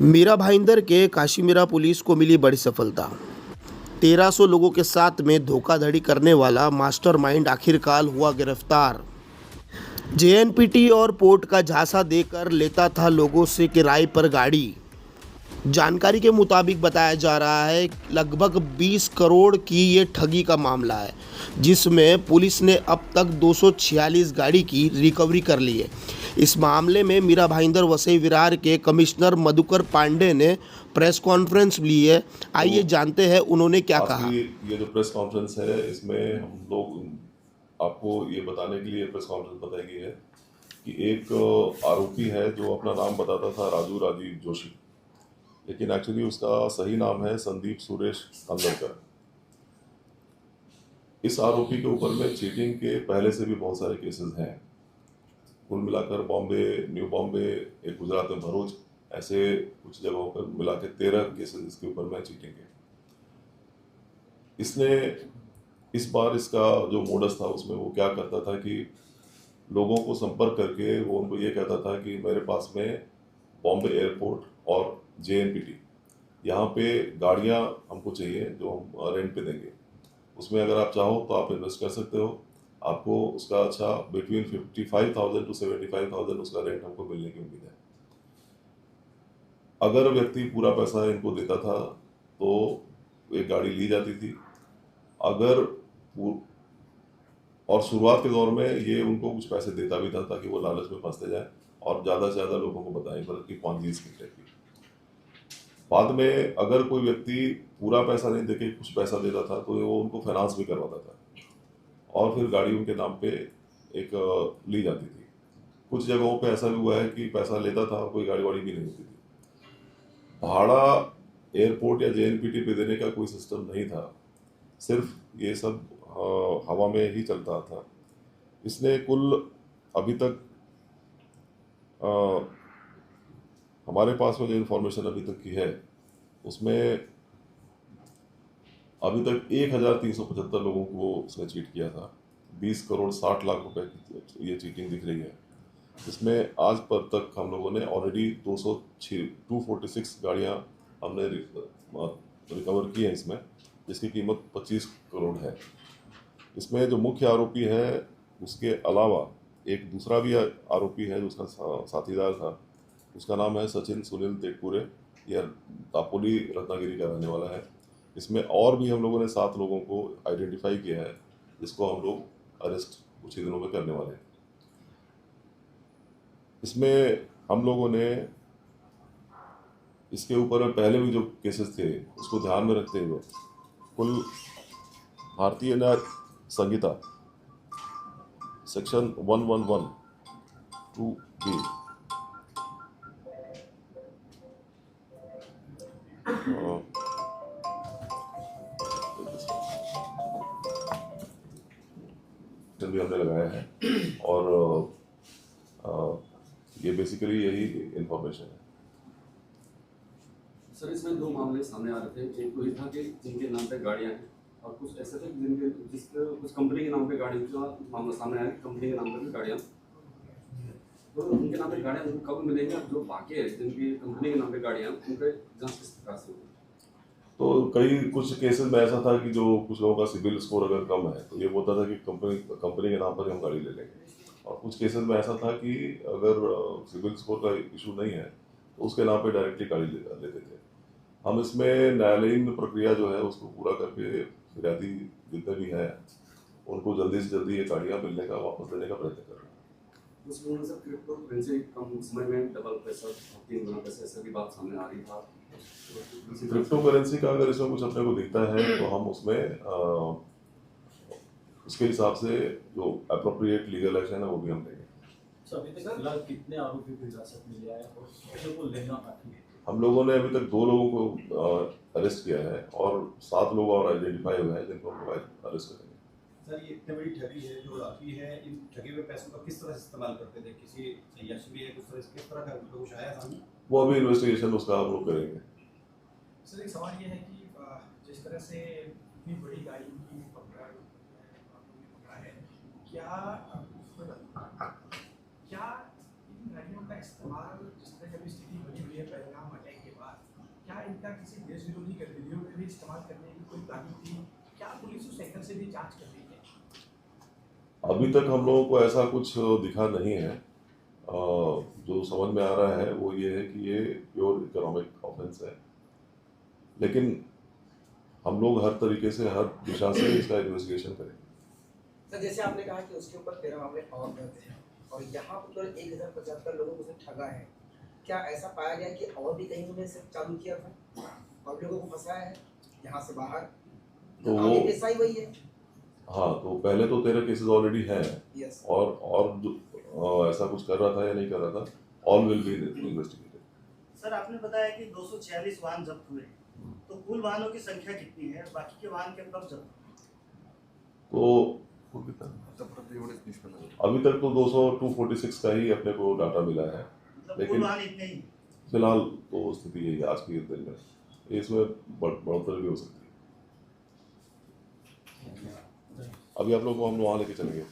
मीरा भाईंदर के काशीमीरा पुलिस को मिली बड़ी सफलता। 1300 लोगों के साथ में धोखाधड़ी करने वाला मास्टरमाइंड आखिरकार हुआ गिरफ्तार। जेएनपीटी और पोर्ट का झांसा देकर लेता था लोगों से किराए पर गाड़ी। जानकारी के मुताबिक बताया जा रहा है लगभग 20 करोड़ की ये ठगी का मामला है, जिसमें पुलिस ने अब तक 246 गाड़ी की रिकवरी कर ली है। इस मामले में मीरा भाईंदर वसई विरार के कमिश्नर मधुकर पांडे ने प्रेस कॉन्फ्रेंस ली है। आइए जानते हैं उन्होंने क्या कहा। ये जो प्रेस कॉन्फ्रेंस है, इसमें हम लोग आपको ये बताने के लिए प्रेस कॉन्फ्रेंस बताई गई है कि एक आरोपी है जो अपना नाम बताता था राजीव जोशी, लेकिन एक्चुअली उसका सही नाम है संदीप सुरेश कंदलकर। इस आरोपी के ऊपर में चीटिंग के पहले से भी बहुत सारे केसेस हैं। कुल मिलाकर बॉम्बे, न्यू बॉम्बे, एक गुजरात में भरूच, ऐसे कुछ जगहों पर मिला के 13 केसेस इसके ऊपर में चीटिंग के। इसने इस बार इसका जो मोडस था उसमें वो क्या करता था कि लोगों को संपर्क करके वो उनको ये कहता था कि मेरे पास में बॉम्बे एयरपोर्ट और जेएनपीटी यहाँ पे गाड़ियाँ हमको चाहिए जो हम रेंट पे देंगे, उसमें अगर आप चाहो तो आप इन्वेस्ट कर सकते हो, आपको उसका अच्छा बिटवीन 55,000 to 75,000 उसका रेंट हमको मिलने की उम्मीद है। अगर व्यक्ति पूरा पैसा इनको देता था तो एक गाड़ी ली जाती थी। अगर और शुरुआत के दौर में ये उनको कुछ पैसे देता भी था ताकि वो लालच में फंसते जाए और ज़्यादा से ज़्यादा लोगों को बताएं, मतलब कि पॉन्जी स्कीम टाइप की। बाद में अगर कोई व्यक्ति पूरा पैसा नहीं देके कुछ पैसा देता था तो वो उनको फाइनेंस भी करवाता था और फिर गाड़ी उनके नाम पे एक ली जाती थी। कुछ जगहों पे ऐसा भी हुआ है कि पैसा लेता था और कोई गाड़ी वाड़ी भी नहीं होती थी। भाड़ा एयरपोर्ट या जेएनपीटी पे देने का कोई सिस्टम नहीं था, सिर्फ ये सब हवा में ही चलता था। इसने कुल अभी तक हमारे पास में जो इन्फॉर्मेशन अभी तक की है उसमें अभी तक 1375 लोगों को उसने चीट किया था। 20 करोड़ 60 लाख रुपए की ये चीटिंग दिख रही है। इसमें आज पर तक हम लोगों ने ऑलरेडी 246 गाड़ियाँ हमने रिकवर की हैं इसमें, जिसकी कीमत 25 करोड़ है। इसमें जो मुख्य आरोपी है उसके अलावा एक दूसरा भी आरोपी है जो उसका साथीदार था, उसका नाम है सचिन सुनील तेटपुरे। यह दापोली रत्नागिरी का रहने वाला है। इसमें और भी हम लोगों ने 7 लोगों को आइडेंटिफाई किया है, जिसको हम लोग अरेस्ट कुछ ही दिनों में करने वाले हैं। इसमें हम लोगों ने इसके ऊपर पहले भी जो केसेस थे उसको ध्यान में रखते हुए कुल भारतीय न्याय संहिता सेक्शन 1112B भी हमने लगाया है और ये बेसिकली यही इंफॉर्मेशन है। सर, इसमें 2 मामले सामने आ रहे थे। एक तो ये था कि जिनके नाम पे गाड़ियाँ हैं और कुछ ऐसे थे जिसके कुछ कंपनी के नाम पे गाड़ी का मामला सामने आया, कंपनी के नाम पे भी गाड़ियाँ, तो उनके नाम पे गाड़ियाँ उनको कब मिलेंगी? जो बाकी है जिनकी कंपनी के नाम पे गाड़ियाँ, उनके जाँच किस प्रकार से होगी? तो कुछ केसेस में ऐसा था कि जो कुछ लोगों का सिविल स्कोर अगर कम है तो ये बोलता था कि कंपनी के नाम पर ही हम गाड़ी ले लेंगे, और कुछ केसेस में ऐसा था कि अगर सिविल स्कोर का इशू नहीं है तो उसके नाम पे डायरेक्टली गाड़ी लेते थे। हम इसमें न्यायालयीन प्रक्रिया जो है उसको पूरा करके फिरियादी जितने भी हैं उनको जल्दी से जल्दी ये गाड़ियाँ मिलने का, वापस लेने का प्रयत्न कर रहे हैं। उसमें सर क्रिप्टो करेंसी कम समय में डबल पैसा, 3 गुना पैसा, ऐसा भी बात सामने आ रही था। क्रिप्टो करेंसी का अगर इसमें कुछ अपने को दिखता है तो हम उसमें उसके हिसाब से जो अप्रोप्रिएट लीगल एक्शन है वो भी हम लेंगे। अभी तक फिलहाल कितने आरोपी को हिरासत में लिया है और कितने को लेना बाकी है? हम लोगों ने अभी तक 2 लोगों को अरेस्ट किया है और 7 लोग और आइडेंटिफाई हुए हैं जिनको हम अरेस्ट करेंगे। सर, ये इतनी बड़ी ठगी है जो आरोपी है, इन ठगे हुए पैसों का किस तरह से इस्तेमाल करते थे? किसी यश भी है, किस तरह का कुछ आया सामने? वो अभी इन्वेस्टिगेशन उसका हम लोग करेंगे। सर, एक सवाल ये है कि जिस तरह से इतनी बड़ी गाड़ी की पकड़ा है, क्या इन गाड़ियों का इस्तेमाल जिस तरह की स्थिति बनी हुई है पहलगाम अटैक के इनका किसी देश विरोधी गतिविधियों में भी इस्तेमाल करने की कोई प्लानिंग थी? क्या पुलिस उस एंगल से भी जांच कर रही है? अभी तक हम लोगों को ऐसा कुछ दिखा नहीं है। जो समझ में आ रहा है वो ये है कि ये प्योर इकोनॉमिक ऑफेंस है, लेकिन हम लोग हर तरीके से, हर दिशा से इसका इन्वेस्टिगेशन करेंगे। सर जैसे आपने कहा कि उसके ऊपर 13 मामले और दर्ज हैं और यहाँ पर केवल 1075 लोगों को उसने ठगा है, क्या ऐसा पाया गया कि और भी कहीं उन्होंने इसे चालू किया था और लोगों को फंसाया है यहाँ से बाहर? तो आगे भी ऐसा ही वही है? हाँ, तो पहले तो 13 केसेस ऑलरेडी हैं, यस। और ऐसा कुछ कर रहा था या नहीं कर रहा था, all will be investigated. Sir आपने बताया कि 246 वाहन जब्त हुए, तो कुल वाहनों की संख्या कितनी है, बाकी के वाहन कब जब्त हुए? तो वो कितना अभी तक तो 246 का ही अपने को डाटा मिला है, मतलब कुल लेकिन वाहन इतने ही? फिलहाल तो स्थिति यही है आज के दिन में। इसमें बढ़ोतरी भी हो सकती है। अभी आप लोग को हम वहाँ लेके चलेंगे।